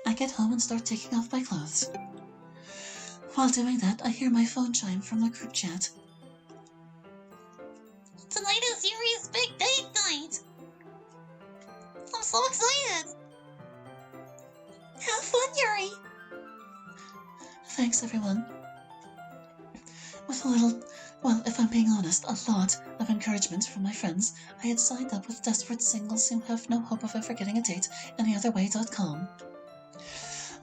I get home and start taking off my clothes. While doing that, I hear my phone chime from the group chat. Tonight is Yuri's big date night! I'm so excited! Have fun, Yuri! Thanks, everyone. With a little, well, if I'm being honest, a lot of encouragement from my friends, I had signed up with desperate singles who have no hope of ever getting a date anyotherway.com.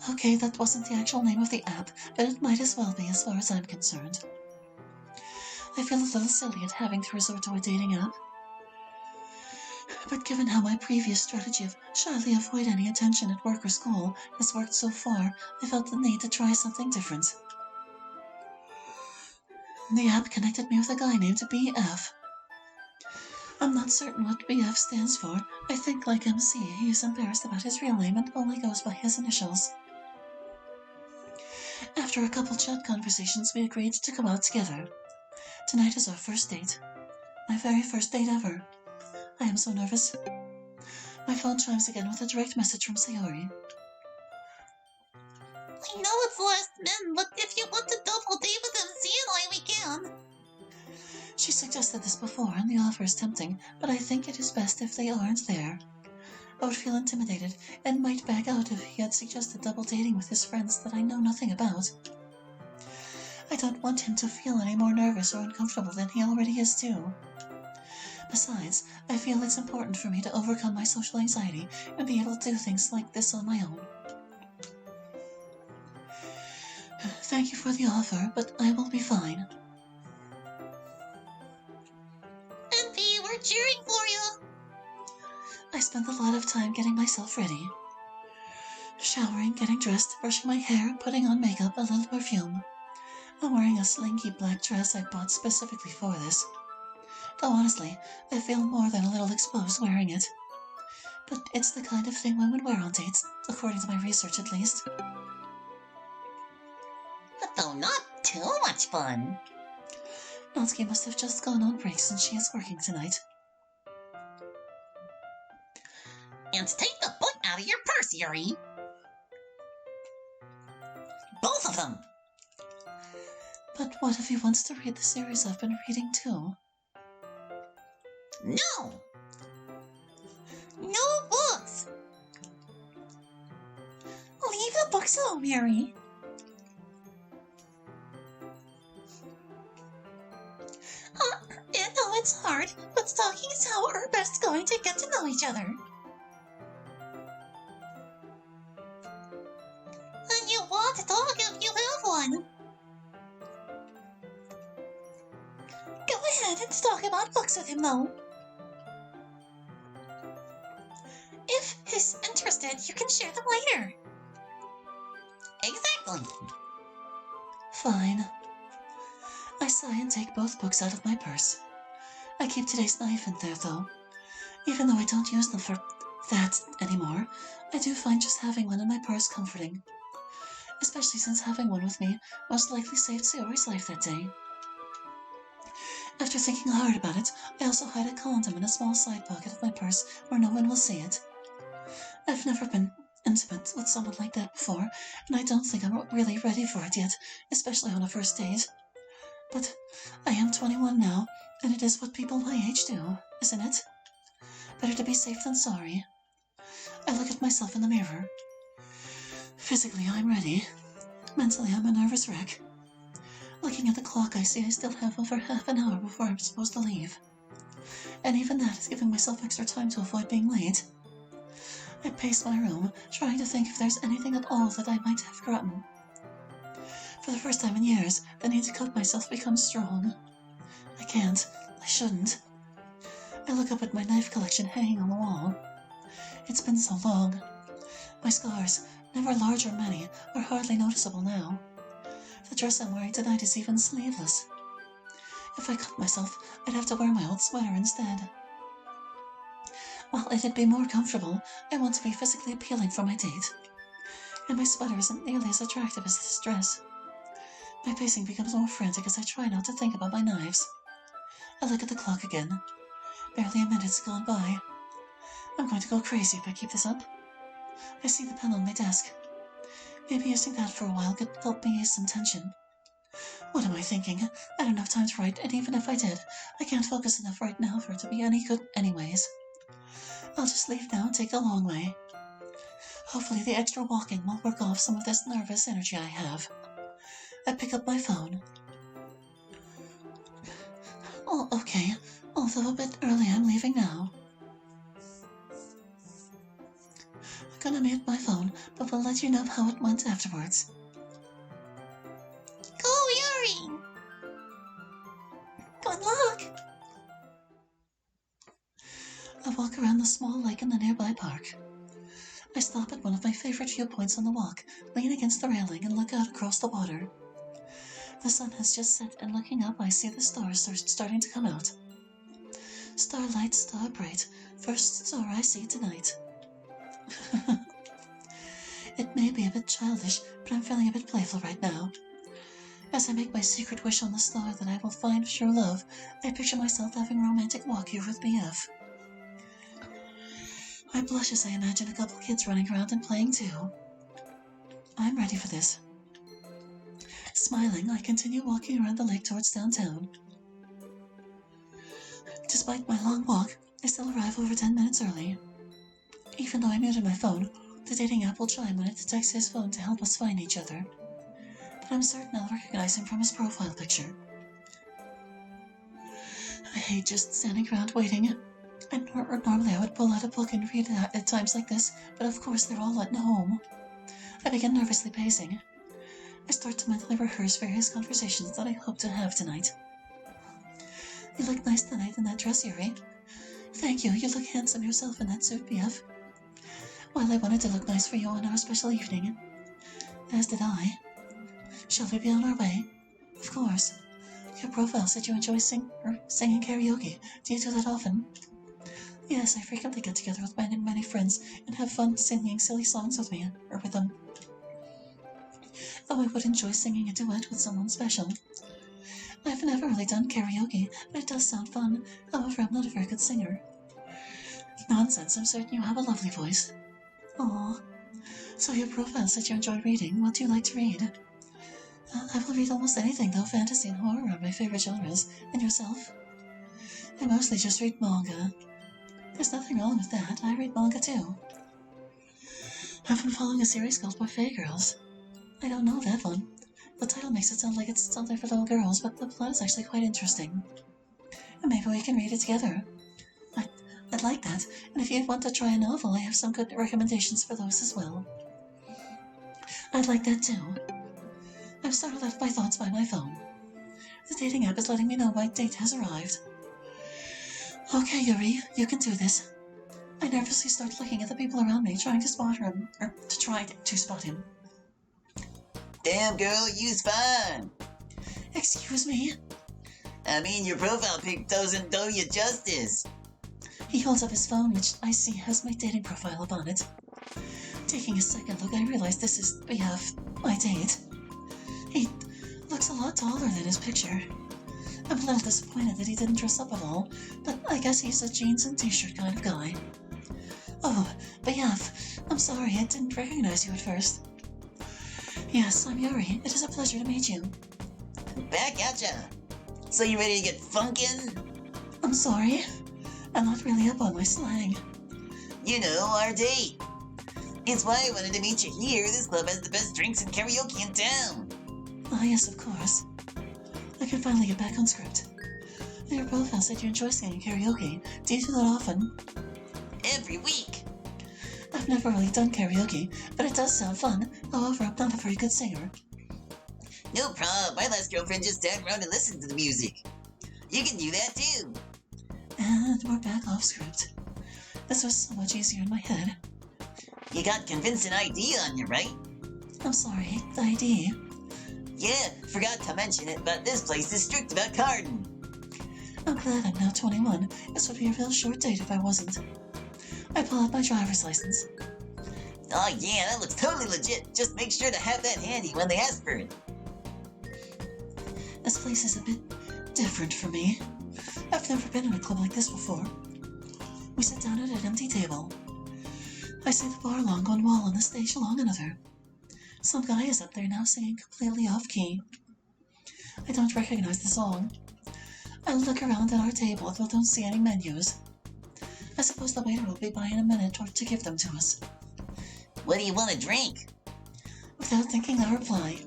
Okay, that wasn't the actual name of the app, but it might as well be as far as I'm concerned. I feel a little silly at having to resort to a dating app. But given how my previous strategy of shyly avoid any attention at work or school has worked so far, I felt the need to try something different. The app connected me with a guy named BF. I'm not certain what BF stands for. I think, like MC, he is embarrassed about his real name and only goes by his initials. After a couple chat conversations, we agreed to go out together. Tonight is our first date. My very first date ever. I am so nervous. My phone chimes again with a direct message from Sayori. I know it's last minute, but if you want to double date with MC and I, we can. She suggested this before, and the offer is tempting, but I think it is best if they aren't there. I would feel intimidated, and might back out if he had suggested double dating with his friends that I know nothing about. I don't want him to feel any more nervous or uncomfortable than he already is too. Besides, I feel it's important for me to overcome my social anxiety and be able to do things like this on my own. Thank you for the offer, but I will be fine. MP, we're cheering for you! I spent a lot of time getting myself ready. Showering, getting dressed, brushing my hair, putting on makeup, a little perfume. I'm wearing a slinky black dress I bought specifically for this. Though honestly, I feel more than a little exposed wearing it. But it's the kind of thing women wear on dates, according to my research at least. Though not too much fun. Natsuki must have just gone on break since she is working tonight. And take the book out of your purse, Yuri! Both of them! But what if he wants to read the series I've been reading too? No! No books! Leave the books alone, Yuri! I know it's hard, but talking is how we're best going to get to know each other. And you want to talk if you have one. Go ahead and talk about books with him, though. If he's interested, you can share them later. Exactly. Fine. I sigh and take both books out of my purse. I keep today's knife in there, though. Even though I don't use them for that anymore, I do find just having one in my purse comforting. Especially since having one with me most likely saved Sayori's life that day. After thinking hard about it, I also hide a condom in a small side pocket of my purse where no one will see it. I've never been intimate with someone like that before, and I don't think I'm really ready for it yet, especially on a first date. But I am 21 now, and it is what people my age do, isn't it? Better to be safe than sorry. I look at myself in the mirror. Physically, I'm ready. Mentally, I'm a nervous wreck. Looking at the clock, I see I still have over half an hour before I'm supposed to leave. And even that is giving myself extra time to avoid being late. I pace my room, trying to think if there's anything at all that I might have forgotten. For the first time in years, the need to cut myself becomes strong. I can't. I shouldn't. I look up at my knife collection hanging on the wall. It's been so long. My scars, never large or many, are hardly noticeable now. The dress I'm wearing tonight is even sleeveless. If I cut myself, I'd have to wear my old sweater instead. While it'd be more comfortable, I want to be physically appealing for my date. And my sweater isn't nearly as attractive as this dress. My pacing becomes more frantic as I try not to think about my knives. I look at the clock again. Barely a minute's gone by. I'm going to go crazy if I keep this up. I see the pen on my desk. Maybe using that for a while could help me ease some tension. What am I thinking? I don't have time to write, and even if I did, I can't focus enough right now for it to be any good anyways. I'll just leave now and take the long way. Hopefully the extra walking will work off some of this nervous energy I have. I pick up my phone. Oh, okay. Although a bit early, I'm leaving now. I'm gonna mute my phone, but we'll let you know how it went afterwards. Go, Yuri! Good luck! I walk around the small lake in the nearby park. I stop at one of my favorite viewpoints on the walk, lean against the railing, and look out across the water. The sun has just set, and looking up, I see the stars are starting to come out. Starlight, star bright, first star I see tonight. It may be a bit childish, but I'm feeling a bit playful right now. As I make my secret wish on the star that I will find true love, I picture myself having a romantic walk here with BF. I blush as I imagine a couple kids running around and playing too. I'm ready for this. Smiling, I continue walking around the lake towards downtown. Despite my long walk, I still arrive over 10 minutes early. Even though I muted my phone, the dating app will chime when it detects his phone to help us find each other. But I'm certain I'll recognize him from his profile picture. I hate just standing around waiting. Normally I would pull out a book and read it at times like this, but of course they're all at home. I begin nervously pacing. I start to mentally rehearse various conversations that I hope to have tonight. You look nice tonight in that dress, Yuri. Thank you, you look handsome yourself in that suit, BF. Well, I wanted to look nice for you on our special evening. As did I. Shall we be on our way? Of course. Your profile said you enjoy singing karaoke. Do you do that often? Yes, I frequently get together with many friends and have fun singing silly songs with me, or with them. Though I would enjoy singing a duet with someone special. I've never really done karaoke, but it does sound fun. However, I'm not a very good singer. Nonsense, I'm certain you have a lovely voice. Aww. So your profile said you enjoy reading. What do you like to read? I will read almost anything, though fantasy and horror are my favorite genres. And yourself? I mostly just read manga. There's nothing wrong with that. I read manga too. I've been following a series called Buffet Girls. I don't know that one. The title makes it sound like it's something for little girls, but the plot is actually quite interesting. And maybe we can read it together. I'd like that, and if you want to try a novel, I have some good recommendations for those as well. I'd like that too. I've sort of left my thoughts by my phone. The dating app is letting me know my date has arrived. Okay, Yuri, you can do this. I nervously start looking at the people around me, trying to spot him, or to try to spot him. Damn, girl, you's fine. Excuse me? I mean, your profile pic doesn't do you justice. He holds up his phone, which I see has my dating profile up on it. Taking a second look, I realize this is BF, my date. He looks a lot taller than his picture. I'm a little disappointed that he didn't dress up at all, but I guess he's a jeans and t-shirt kind of guy. Oh, BF, I'm sorry, I didn't recognize you at first. Yes, I'm Yuri. It is a pleasure to meet you. Back at ya. So you ready to get funkin'? I'm sorry. I'm not really up on my slang. You know, our date. It's why I wanted to meet you here. This club has the best drinks and karaoke in town. Ah, yes, of course. I can finally get back on script. Your profile said you enjoy singing karaoke. Do you do that often? Every week. I've never really done karaoke, but it does sound fun. However, I'm not a very good singer. No problem. My last girlfriend just sat around and listened to the music. You can do that too. And we're back off script. This was so much easier in my head. You got convincing ID on you, right? I'm sorry, the ID. Yeah, forgot to mention it, but this place is strict about carding. I'm glad I'm now 21. This would be a real short date if I wasn't. I pull out my driver's license. Oh yeah, that looks totally legit. Just make sure to have that handy when they ask for it. This place is a bit different for me. I've never been in a club like this before. We sit down at an empty table. I see the bar along one wall and the stage along another. Some guy is up there now singing completely off-key. I don't recognize the song. I look around at our table but don't see any menus. I suppose the waiter will be by in a minute or to give them to us. What do you want to drink? Without thinking, I reply,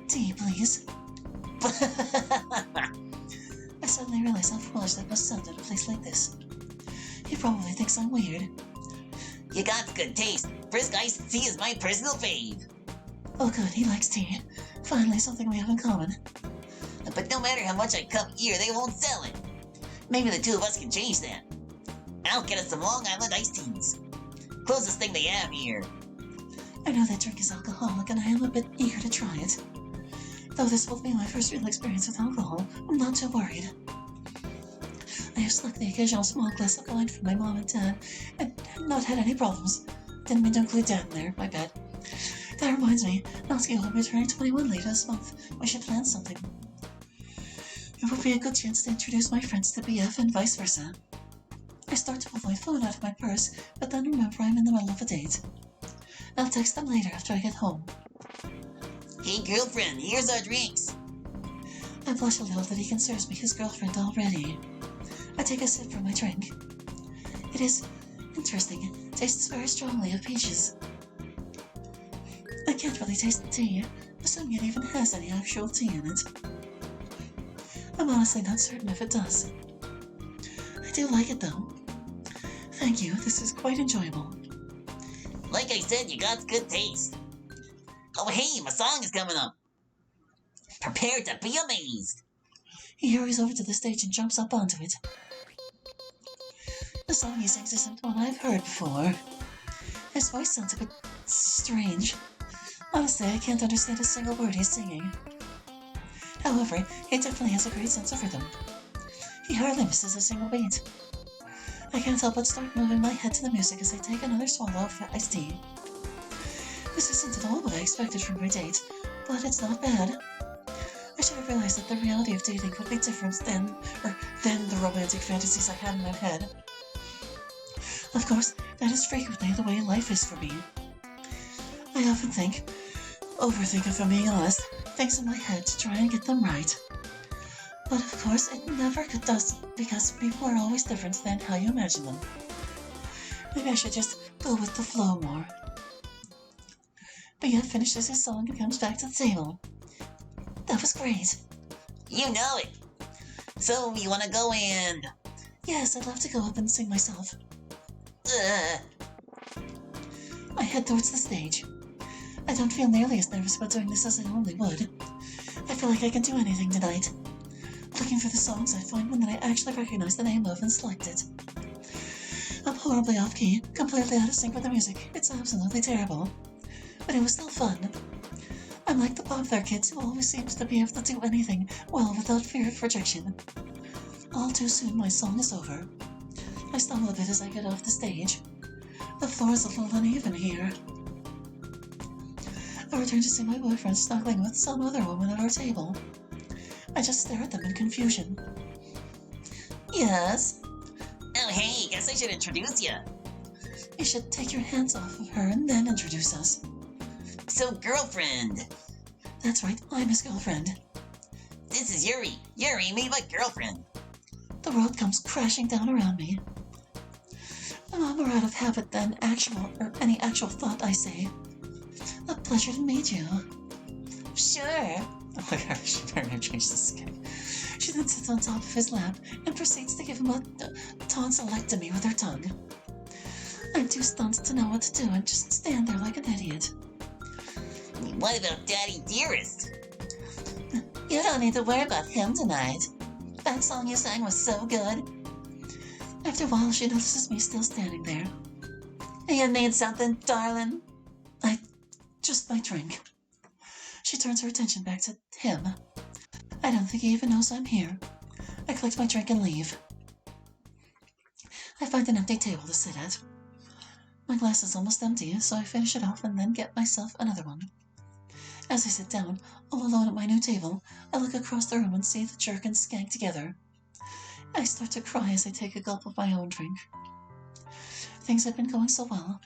tea, please. I suddenly realize how foolish that must sound at a place like this. He probably thinks I'm weird. You got good taste. Brisk iced tea is my personal fave. Oh good, he likes tea. Finally, something we have in common. But no matter how much I come here, they won't sell it. Maybe the two of us can change that. I'll get us some Long Island iced teas. Closest thing they have here. I know that drink is alcoholic and I am a bit eager to try it. Though this will be my first real experience with alcohol, I'm not too worried. I have snuck the occasional small glass of wine from my mom and dad, and not had any problems. Didn't mean to include Dad in there, my bad. That reminds me, Natsuki will be turning 21 later this month. We should plan something. It would be a good chance to introduce my friends to BF and vice versa. I start to pull my phone out of my purse, but then remember I'm in the middle of a date. I'll text them later after I get home. Hey girlfriend, here's our drinks. I blush a little that he considers me his girlfriend already. I take a sip from my drink. It is interesting. It tastes very strongly of peaches. I can't really taste the tea, assuming it even has any actual tea in it. I'm honestly not certain if it does. I do like it though. Thank you, this is quite enjoyable. Like I said, you got good taste. Oh hey, my song is coming up. Prepare to be amazed. He hurries over to the stage and jumps up onto it. The song he sings isn't one I've heard before. His voice sounds a bit strange. Honestly, I can't understand a single word he's singing. However, he definitely has a great sense of rhythm. He hardly misses a single beat. I can't help but start moving my head to the music as I take another swallow of iced tea. This isn't at all what I expected from my date, but it's not bad. I should have realized that the reality of dating would be different than the romantic fantasies I had in my head. Of course, that is frequently the way life is for me. I often overthink if I'm being honest, things in my head to try and get them right. But of course, it never does because people are always different than how you imagine them. Maybe I should just go with the flow more. But finishes his song and comes back to the table. That was great. You know it. So, you want to go and... Yes, I'd love to go up and sing myself. Ugh. I head towards the stage. I don't feel nearly as nervous about doing this as I normally would. I feel like I can do anything tonight. Looking for the songs, I find one that I actually recognize the name of and select it. I'm horribly off-key, completely out of sync with the music. It's absolutely terrible. But it was still fun. I'm like the popular kids who always seems to be able to do anything well without fear of rejection. All too soon my song is over. I stumble a bit as I get off the stage. The floor is a little uneven here. I return to see my boyfriend snuggling with some other woman at our table. I just stare at them in confusion. Yes? Oh hey, guess I should introduce you. You should take your hands off of her and then introduce us. So, girlfriend. That's right, I'm his girlfriend. This is Yuri. Yuri, meet my girlfriend. The world comes crashing down around me. I'm more out of habit than any actual thought, I say. A pleasure to meet you. Sure. Oh my gosh, she better have changed the skin. She then sits on top of his lap and proceeds to give him a tonsillectomy with her tongue. I'm too stunned to know what to do and just stand there like an idiot. What about Daddy Dearest? You don't need to worry about him tonight. That song you sang was so good. After a while, she notices me still standing there. You need something, darling? Just my drink. She turns her attention back to him. I don't think he even knows I'm here. I collect my drink and leave. I find an empty table to sit at. My glass is almost empty, so I finish it off and then get myself another one. As I sit down, all alone at my new table, I look across the room and see the jerk and skank together. I start to cry as I take a gulp of my own drink. Things had been going so well.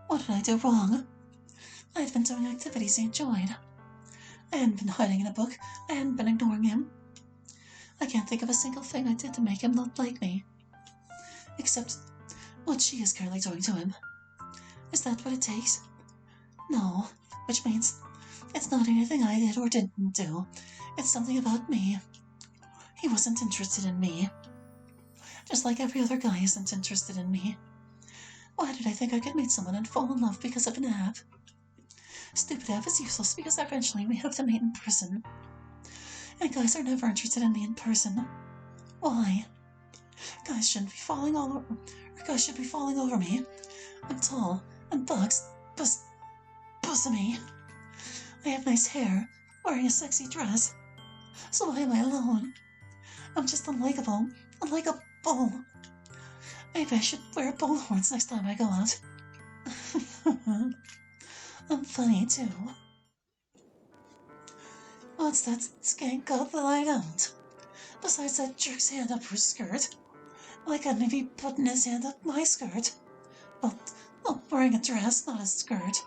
What did I do wrong? I had been doing activities he enjoyed. I hadn't been hiding in a book. I hadn't been ignoring him. I can't think of a single thing I did to make him not like me. Except what she is currently doing to him. Is that what it takes? No, which means it's not anything I did or didn't do. It's something about me. He wasn't interested in me. Just like every other guy isn't interested in me. Why did I think I could meet someone and fall in love because of an app? Stupid app is useless because eventually we have to meet in person. And guys are never interested in me in person. Why? Guys shouldn't be falling all over, or guys should be falling over me. I'm tall and bosomy. I have nice hair, wearing a sexy dress. So why am I alone? I'm just unlikable. Unlikable. Maybe I should wear bullhorns next time I go out. I'm funny too. What's that skank got that I don't? Besides that jerk's hand up her skirt. Why couldn't he be putting his hand up my skirt? Well, I'm wearing a dress, not a skirt.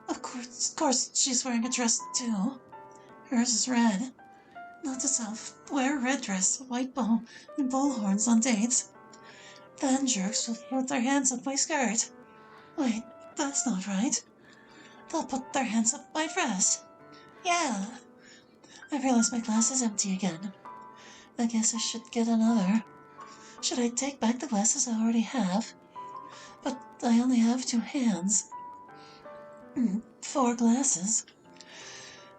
Of course she's wearing a dress too. Hers is red. Not to wear a red dress, white bow, and bullhorns on dates. Then jerks will put their hands up my skirt. Wait, that's not right. They'll put their hands up my dress. Yeah. I realize my glass is empty again. I guess I should get another. Should I take back the glasses I already have? But I only have 2 hands. 4 glasses.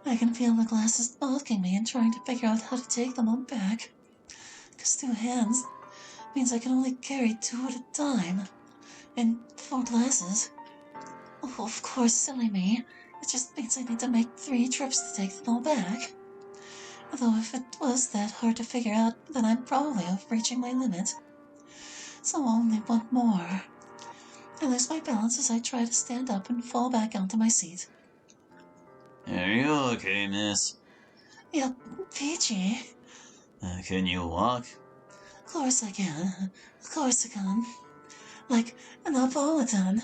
I can feel the glasses balking me and trying to figure out how to take them on back. 'Cause 2 hands means I can only carry 2 at a time. And 4 glasses. Oh, of course, silly me. It just means I need to make 3 trips to take them all back. Although if it was that hard to figure out, then I'm probably overreaching my limit. So only 1 more. I lose my balance as I try to stand up and fall back onto my seat. Are you okay, miss? Yep, peachy. Can you walk? Of course I can. Of course I can. Like an Napolitan.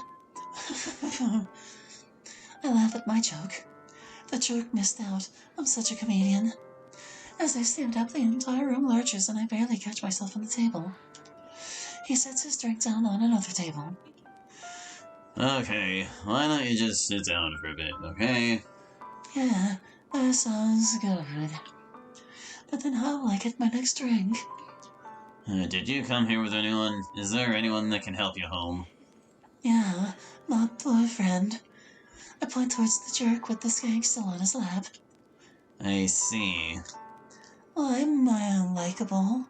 I laugh at my joke. The joke missed out. I'm such a comedian. As I stand up, the entire room lurches and I barely catch myself on the table. He sets his drink down on another table. Okay, why don't you just sit down for a bit, okay? Yeah, that sounds good. But then how will I get my next drink? Did you come here with anyone? Is there anyone that can help you home? Yeah, my boyfriend. I point towards the jerk with the skank still on his lap. I see. Why am I unlikable?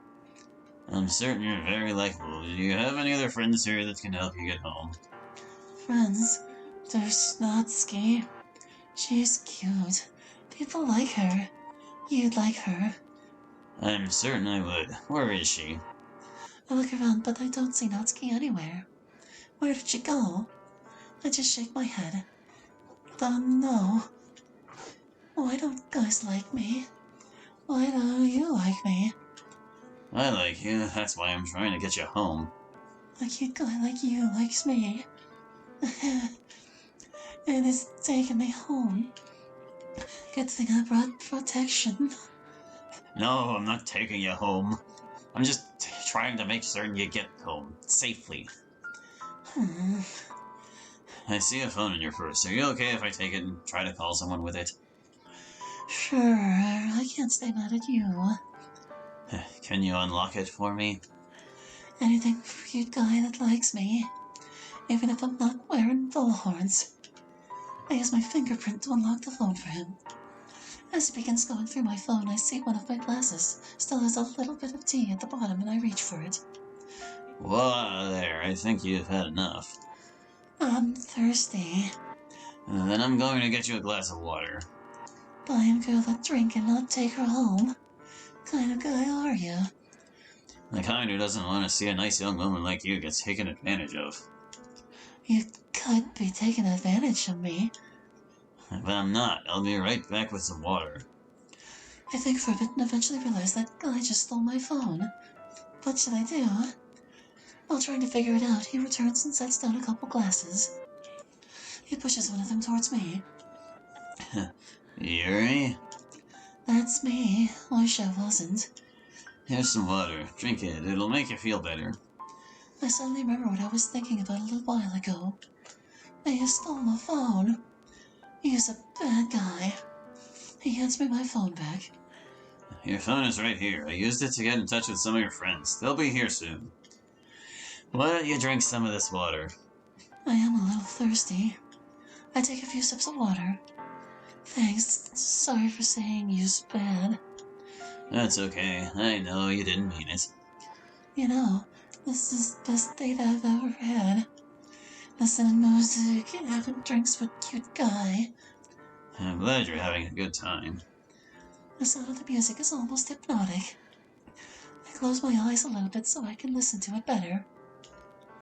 I'm certain you're very likable. Do you have any other friends here that can help you get home? Friends, there's Snotsky. She's cute. People like her. You'd like her. I'm certain I would. Where is she? I look around, but I don't see Notsky anywhere. Where did she go? I just shake my head. Don't know. Why don't guys like me? Why don't you like me? I like you. That's why I'm trying to get you home. A cute guy like you likes me. And it's taking me home. Good thing I brought protection. No, I'm not taking you home. I'm just trying to make certain you get home safely. I see a phone in your purse. Are you okay if I take it and try to call someone with it? Sure, I can't stay mad at you. Can you unlock it for me? Anything for a cute guy that likes me. Even if I'm not wearing bullhorns. I use my fingerprint to unlock the phone for him. As he begins going through my phone, I see one of my glasses still has a little bit of tea at the bottom and I reach for it. Whoa, there, I think you've had enough. I'm thirsty. Then I'm going to get you a glass of water. Buy a girl that drink and not take her home. Kind of guy are you? The kind who doesn't want to see a nice young woman like you get taken advantage of. You could be taking advantage of me. But I'm not. I'll be right back with some water. I think for a bit and eventually realize that guy just stole my phone. What should I do? While trying to figure it out, he returns and sets down a couple glasses. He pushes one of them towards me. Yuri? That's me. Wish I wasn't. Here's some water. Drink it. It'll make you feel better. I suddenly remember what I was thinking about a little while ago. He stole my phone. He's a bad guy. He hands me my phone back. Your phone is right here. I used it to get in touch with some of your friends. They'll be here soon. Why don't you drink some of this water? I am a little thirsty. I take a few sips of water. Thanks. Sorry for saying you's bad. That's okay. I know you didn't mean it. You know, this is the best date I've ever had. Listening to music and having drinks with a cute guy. I'm glad you're having a good time. The sound of the music is almost hypnotic. I close my eyes a little bit so I can listen to it better.